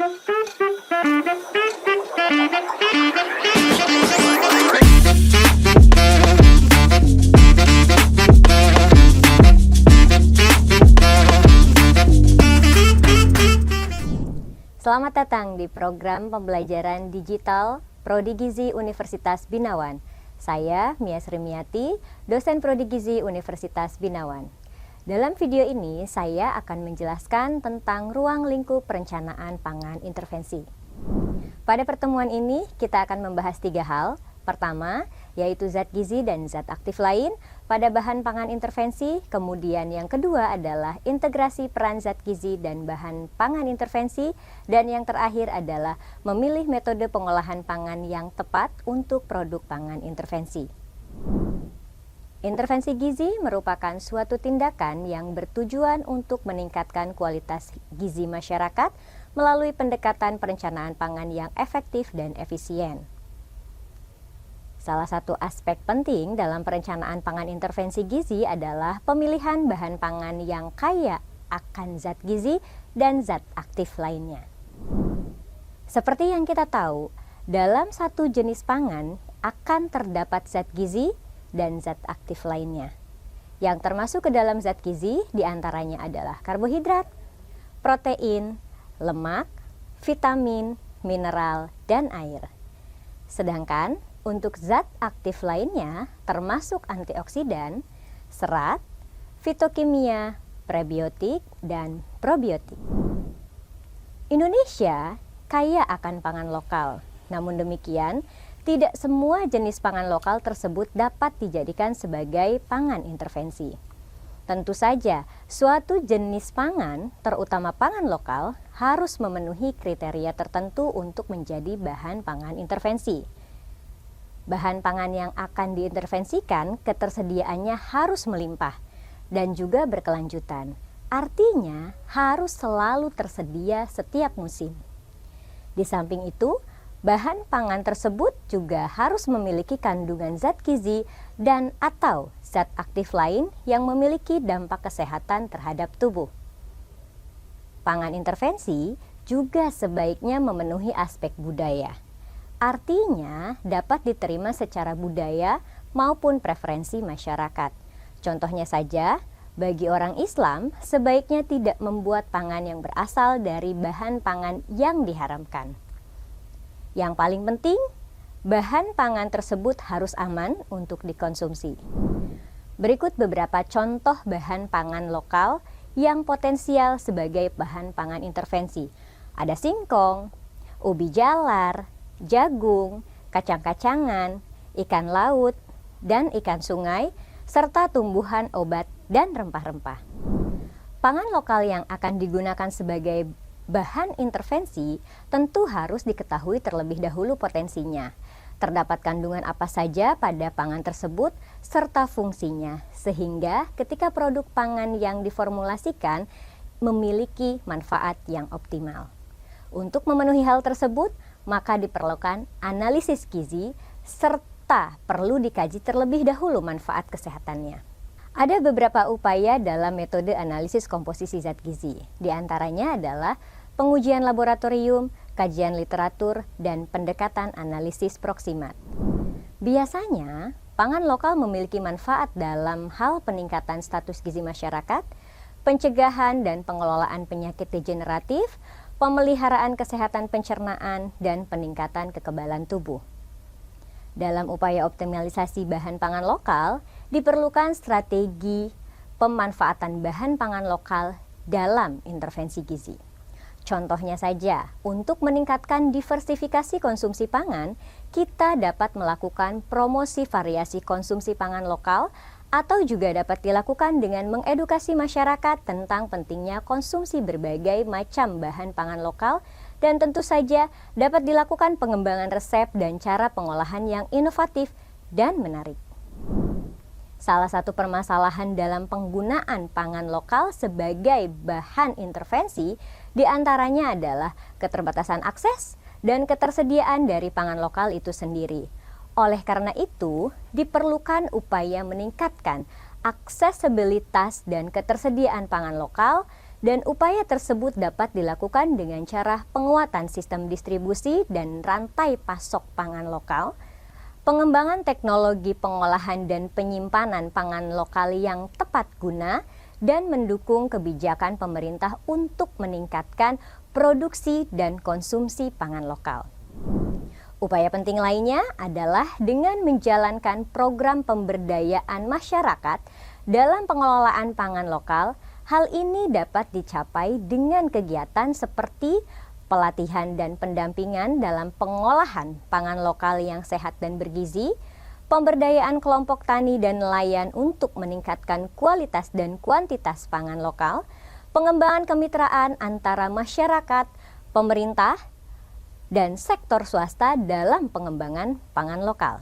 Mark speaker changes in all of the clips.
Speaker 1: Selamat datang di program pembelajaran digital Prodi Gizi Universitas Binawan. Saya Mia Srimiati, dosen Prodi Gizi Universitas Binawan. Dalam video ini saya akan menjelaskan tentang ruang lingkup perencanaan pangan intervensi. Pada pertemuan ini kita akan membahas 3 hal. Pertama, yaitu zat gizi dan zat aktif lain pada bahan pangan intervensi. Kemudian yang kedua adalah integrasi peran zat gizi dan bahan pangan intervensi. Dan yang terakhir adalah memilih metode pengolahan pangan yang tepat untuk produk pangan intervensi. Intervensi gizi merupakan suatu tindakan yang bertujuan untuk meningkatkan kualitas gizi masyarakat melalui pendekatan perencanaan pangan yang efektif dan efisien. Salah satu aspek penting dalam perencanaan pangan intervensi gizi adalah pemilihan bahan pangan yang kaya akan zat gizi dan zat aktif lainnya. Seperti yang kita tahu, dalam satu jenis pangan akan terdapat zat gizi dan zat aktif lainnya. Yang termasuk ke dalam zat gizi diantaranya adalah karbohidrat, protein, lemak, vitamin, mineral, dan air. Sedangkan untuk zat aktif lainnya termasuk antioksidan, serat, fitokimia, prebiotik, dan probiotik. Indonesia kaya akan pangan lokal. Namun demikian, tidak semua jenis pangan lokal tersebut dapat dijadikan sebagai pangan intervensi. Tentu saja, suatu jenis pangan, terutama pangan lokal, harus memenuhi kriteria tertentu untuk menjadi bahan pangan intervensi. Bahan pangan yang akan diintervensikan ketersediaannya harus melimpah dan juga berkelanjutan. Artinya harus selalu tersedia setiap musim. Di samping itu, bahan pangan tersebut juga harus memiliki kandungan zat gizi dan atau zat aktif lain yang memiliki dampak kesehatan terhadap tubuh. Pangan intervensi juga sebaiknya memenuhi aspek budaya. Artinya dapat diterima secara budaya maupun preferensi masyarakat. Contohnya saja, bagi orang Islam sebaiknya tidak membuat pangan yang berasal dari bahan pangan yang diharamkan. Yang paling penting, bahan pangan tersebut harus aman untuk dikonsumsi. Berikut beberapa contoh bahan pangan lokal yang potensial sebagai bahan pangan intervensi. Ada singkong, ubi jalar, jagung, kacang-kacangan, ikan laut, dan ikan sungai, serta tumbuhan obat dan rempah-rempah. Pangan lokal yang akan digunakan sebagai bahan intervensi tentu harus diketahui terlebih dahulu potensinya. Terdapat kandungan apa saja pada pangan tersebut serta fungsinya, sehingga ketika produk pangan yang diformulasikan memiliki manfaat yang optimal. Untuk memenuhi hal tersebut, maka diperlukan analisis gizi serta perlu dikaji terlebih dahulu manfaat kesehatannya. Ada beberapa upaya dalam metode analisis komposisi zat gizi. Di antaranya adalah pengujian laboratorium, kajian literatur, dan pendekatan analisis proksimat. Biasanya, pangan lokal memiliki manfaat dalam hal peningkatan status gizi masyarakat, pencegahan dan pengelolaan penyakit degeneratif, pemeliharaan kesehatan pencernaan, dan peningkatan kekebalan tubuh. Dalam upaya optimalisasi bahan pangan lokal, diperlukan strategi pemanfaatan bahan pangan lokal dalam intervensi gizi. Contohnya saja, untuk meningkatkan diversifikasi konsumsi pangan, kita dapat melakukan promosi variasi konsumsi pangan lokal atau juga dapat dilakukan dengan mengedukasi masyarakat tentang pentingnya konsumsi berbagai macam bahan pangan lokal dan tentu saja dapat dilakukan pengembangan resep dan cara pengolahan yang inovatif dan menarik. Salah satu permasalahan dalam penggunaan pangan lokal sebagai bahan intervensi diantaranya adalah keterbatasan akses dan ketersediaan dari pangan lokal itu sendiri. Oleh karena itu, diperlukan upaya meningkatkan aksesibilitas dan ketersediaan pangan lokal dan upaya tersebut dapat dilakukan dengan cara penguatan sistem distribusi dan rantai pasok pangan lokal, pengembangan teknologi pengolahan dan penyimpanan pangan lokal yang tepat guna, dan mendukung kebijakan pemerintah untuk meningkatkan produksi dan konsumsi pangan lokal. Upaya penting lainnya adalah dengan menjalankan program pemberdayaan masyarakat dalam pengelolaan pangan lokal. Hal ini dapat dicapai dengan kegiatan seperti pelatihan dan pendampingan dalam pengolahan pangan lokal yang sehat dan bergizi, pemberdayaan kelompok tani dan nelayan untuk meningkatkan kualitas dan kuantitas pangan lokal, pengembangan kemitraan antara masyarakat, pemerintah, dan sektor swasta dalam pengembangan pangan lokal.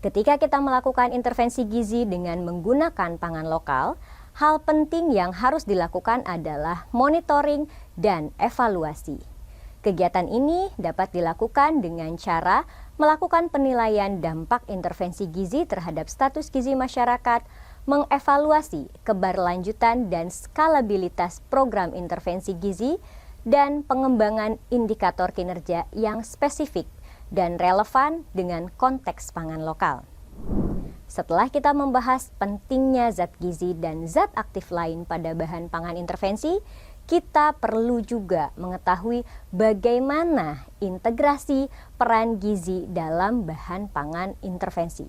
Speaker 1: Ketika kita melakukan intervensi gizi dengan menggunakan pangan lokal, hal penting yang harus dilakukan adalah monitoring dan evaluasi. Kegiatan ini dapat dilakukan dengan cara melakukan penilaian dampak intervensi gizi terhadap status gizi masyarakat, mengevaluasi keberlanjutan dan skalabilitas program intervensi gizi, dan pengembangan indikator kinerja yang spesifik dan relevan dengan konteks pangan lokal. Setelah kita membahas pentingnya zat gizi dan zat aktif lain pada bahan pangan intervensi, kita perlu juga mengetahui bagaimana integrasi peran gizi dalam bahan pangan intervensi.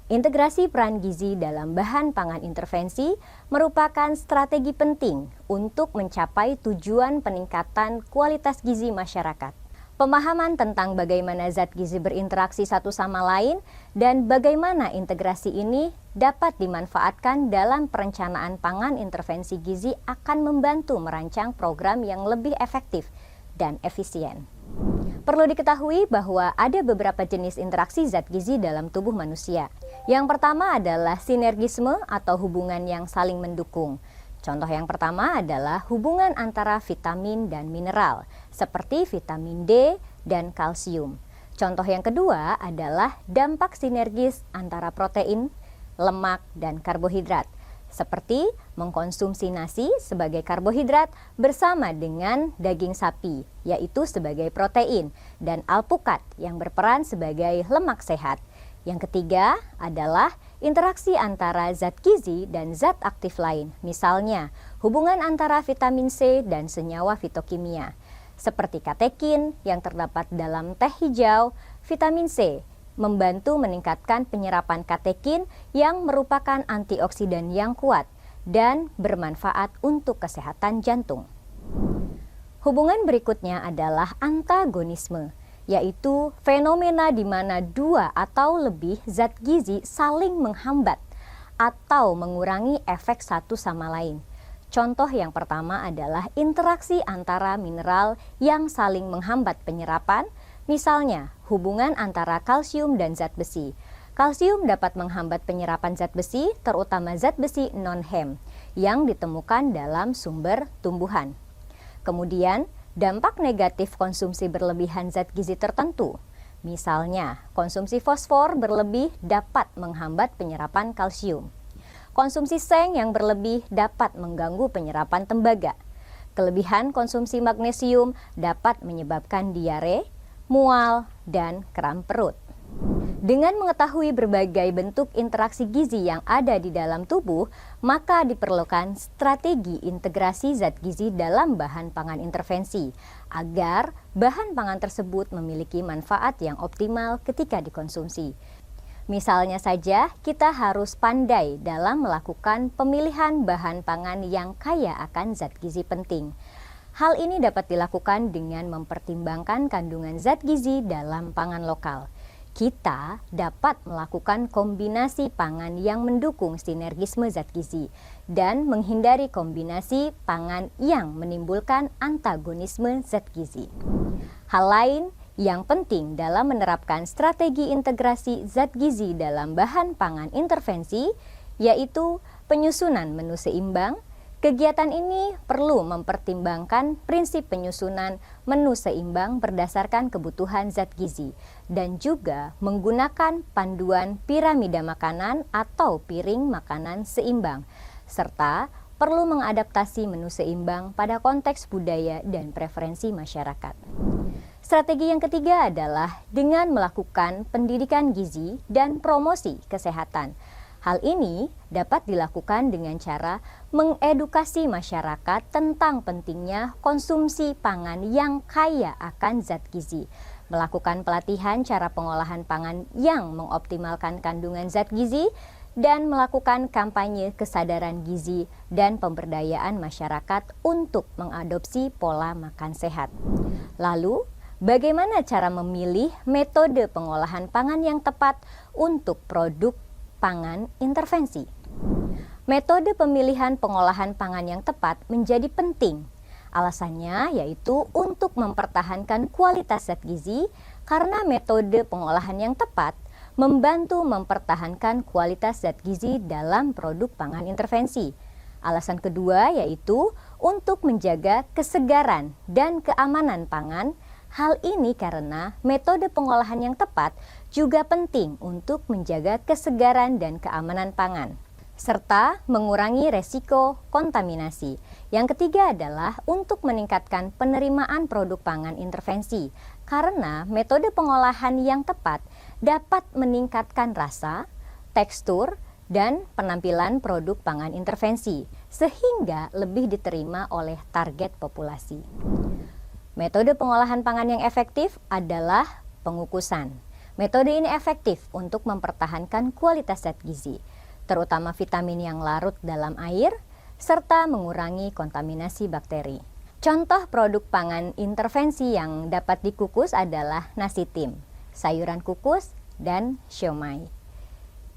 Speaker 1: Integrasi peran gizi dalam bahan pangan intervensi merupakan strategi penting untuk mencapai tujuan peningkatan kualitas gizi masyarakat. Pemahaman tentang bagaimana zat gizi berinteraksi satu sama lain dan bagaimana integrasi ini dapat dimanfaatkan dalam perencanaan pangan intervensi gizi akan membantu merancang program yang lebih efektif dan efisien. Perlu diketahui bahwa ada beberapa jenis interaksi zat gizi dalam tubuh manusia. Yang pertama adalah sinergisme atau hubungan yang saling mendukung. Contoh yang pertama adalah hubungan antara vitamin dan mineral, seperti vitamin D dan kalsium. Contoh yang kedua adalah dampak sinergis antara protein, lemak, dan karbohidrat, seperti mengkonsumsi nasi sebagai karbohidrat bersama dengan daging sapi, yaitu sebagai protein, dan alpukat yang berperan sebagai lemak sehat. Yang ketiga adalah interaksi antara zat gizi dan zat aktif lain, misalnya hubungan antara vitamin C dan senyawa fitokimia, seperti katekin yang terdapat dalam teh hijau. Vitamin C membantu meningkatkan penyerapan katekin yang merupakan antioksidan yang kuat dan bermanfaat untuk kesehatan jantung. Hubungan berikutnya adalah antagonisme, yaitu fenomena di mana dua atau lebih zat gizi saling menghambat atau mengurangi efek satu sama lain. Contoh yang pertama adalah interaksi antara mineral yang saling menghambat penyerapan, misalnya hubungan antara kalsium dan zat besi. Kalsium dapat menghambat penyerapan zat besi, terutama zat besi non-Hem yang ditemukan dalam sumber tumbuhan. Kemudian, dampak negatif konsumsi berlebihan zat gizi tertentu, misalnya konsumsi fosfor berlebih dapat menghambat penyerapan kalsium. Konsumsi seng yang berlebih dapat mengganggu penyerapan tembaga. Kelebihan konsumsi magnesium dapat menyebabkan diare, mual, dan kram perut. Dengan mengetahui berbagai bentuk interaksi gizi yang ada di dalam tubuh, maka diperlukan strategi integrasi zat gizi dalam bahan pangan intervensi, agar bahan pangan tersebut memiliki manfaat yang optimal ketika dikonsumsi. Misalnya saja, kita harus pandai dalam melakukan pemilihan bahan pangan yang kaya akan zat gizi penting. Hal ini dapat dilakukan dengan mempertimbangkan kandungan zat gizi dalam pangan lokal. Kita dapat melakukan kombinasi pangan yang mendukung sinergisme zat gizi dan menghindari kombinasi pangan yang menimbulkan antagonisme zat gizi. Hal lain yang penting dalam menerapkan strategi integrasi zat gizi dalam bahan pangan intervensi yaitu penyusunan menu seimbang. Kegiatan ini perlu mempertimbangkan prinsip penyusunan menu seimbang berdasarkan kebutuhan zat gizi dan juga menggunakan panduan piramida makanan atau piring makanan seimbang, serta perlu mengadaptasi menu seimbang pada konteks budaya dan preferensi masyarakat. Strategi yang ketiga adalah dengan melakukan pendidikan gizi dan promosi kesehatan. Hal ini dapat dilakukan dengan cara mengedukasi masyarakat tentang pentingnya konsumsi pangan yang kaya akan zat gizi, melakukan pelatihan cara pengolahan pangan yang mengoptimalkan kandungan zat gizi, dan melakukan kampanye kesadaran gizi dan pemberdayaan masyarakat untuk mengadopsi pola makan sehat. Lalu, bagaimana cara memilih metode pengolahan pangan yang tepat untuk produk pangan intervensi? Metode pemilihan pengolahan pangan yang tepat menjadi penting. Alasannya yaitu untuk mempertahankan kualitas zat gizi, karena metode pengolahan yang tepat membantu mempertahankan kualitas zat gizi dalam produk pangan intervensi. Alasan kedua yaitu untuk menjaga kesegaran dan keamanan pangan. Hal ini karena metode pengolahan yang tepat juga penting untuk menjaga kesegaran dan keamanan pangan, serta mengurangi resiko kontaminasi. Yang ketiga adalah untuk meningkatkan penerimaan produk pangan intervensi, karena metode pengolahan yang tepat dapat meningkatkan rasa, tekstur, dan penampilan produk pangan intervensi, sehingga lebih diterima oleh target populasi. Metode pengolahan pangan yang efektif adalah pengukusan. Metode ini efektif untuk mempertahankan kualitas zat gizi, terutama vitamin yang larut dalam air, serta mengurangi kontaminasi bakteri. Contoh produk pangan intervensi yang dapat dikukus adalah nasi tim, sayuran kukus, dan siomay.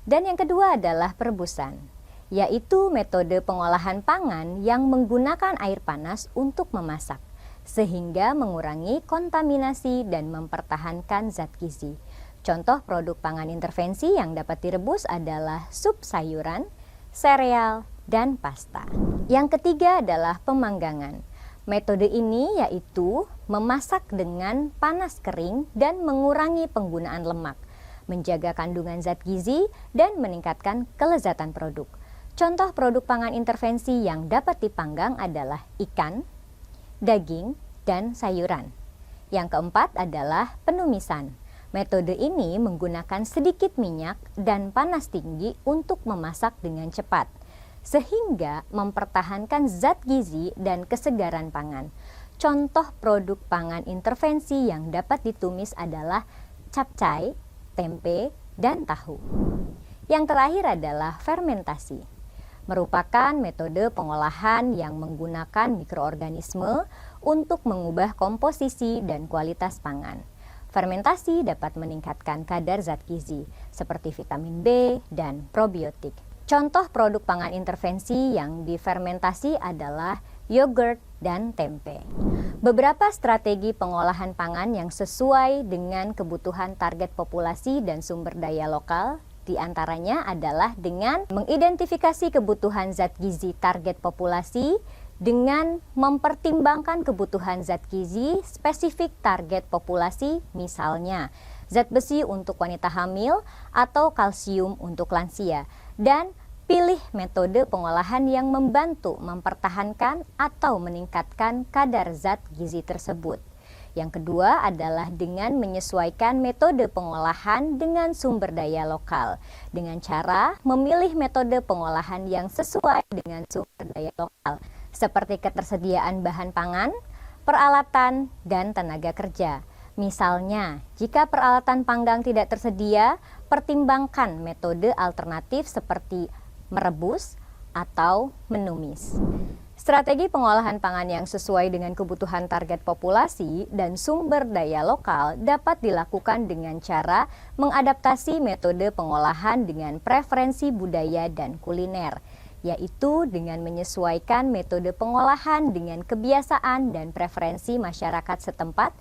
Speaker 1: Dan yang kedua adalah perebusan, yaitu metode pengolahan pangan yang menggunakan air panas untuk memasak, sehingga mengurangi kontaminasi dan mempertahankan zat gizi. Contoh produk pangan intervensi yang dapat direbus adalah sup sayuran, sereal, dan pasta. Yang ketiga adalah pemanggangan. Metode ini yaitu memasak dengan panas kering dan mengurangi penggunaan lemak, menjaga kandungan zat gizi, dan meningkatkan kelezatan produk. Contoh produk pangan intervensi yang dapat dipanggang adalah ikan, daging, dan sayuran. Yang keempat adalah penumisan. Metode ini menggunakan sedikit minyak dan panas tinggi untuk memasak dengan cepat, sehingga mempertahankan zat gizi dan kesegaran pangan. Contoh produk pangan intervensi yang dapat ditumis adalah capcay, tempe, dan tahu. Yang terakhir adalah fermentasi, merupakan metode pengolahan yang menggunakan mikroorganisme untuk mengubah komposisi dan kualitas pangan. Fermentasi dapat meningkatkan kadar zat gizi seperti vitamin B dan probiotik. Contoh produk pangan intervensi yang difermentasi adalah yogurt dan tempe. Beberapa strategi pengolahan pangan yang sesuai dengan kebutuhan target populasi dan sumber daya lokal, di antaranya adalah dengan mengidentifikasi kebutuhan zat gizi target populasi dengan mempertimbangkan kebutuhan zat gizi spesifik target populasi, misalnya zat besi untuk wanita hamil atau kalsium untuk lansia, dan pilih metode pengolahan yang membantu mempertahankan atau meningkatkan kadar zat gizi tersebut. Yang kedua adalah dengan menyesuaikan metode pengolahan dengan sumber daya lokal, dengan cara memilih metode pengolahan yang sesuai dengan sumber daya lokal, seperti ketersediaan bahan pangan, peralatan, dan tenaga kerja. Misalnya, jika peralatan panggang tidak tersedia, pertimbangkan metode alternatif seperti merebus atau menumis. Strategi pengolahan pangan yang sesuai dengan kebutuhan target populasi dan sumber daya lokal dapat dilakukan dengan cara mengadaptasi metode pengolahan dengan preferensi budaya dan kuliner, yaitu dengan menyesuaikan metode pengolahan dengan kebiasaan dan preferensi masyarakat setempat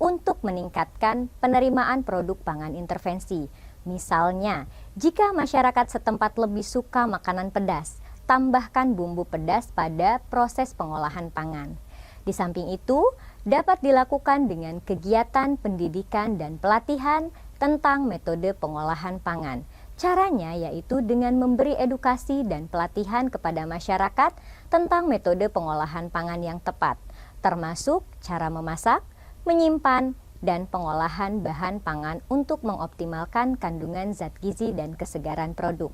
Speaker 1: untuk meningkatkan penerimaan produk pangan intervensi. Misalnya, jika masyarakat setempat lebih suka makanan pedas, tambahkan bumbu pedas pada proses pengolahan pangan. Di samping itu, dapat dilakukan dengan kegiatan pendidikan dan pelatihan tentang metode pengolahan pangan, Caranya yaitu dengan memberi edukasi dan pelatihan kepada masyarakat tentang metode pengolahan pangan yang tepat, termasuk cara memasak, menyimpan, dan pengolahan bahan pangan untuk mengoptimalkan kandungan zat gizi dan kesegaran produk.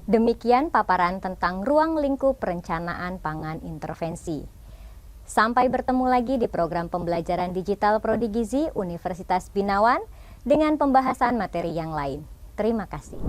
Speaker 1: Demikian paparan tentang ruang lingkup perencanaan pangan intervensi. Sampai bertemu lagi di program pembelajaran digital Prodi Gizi Universitas Binawan dengan pembahasan materi yang lain. Terima kasih.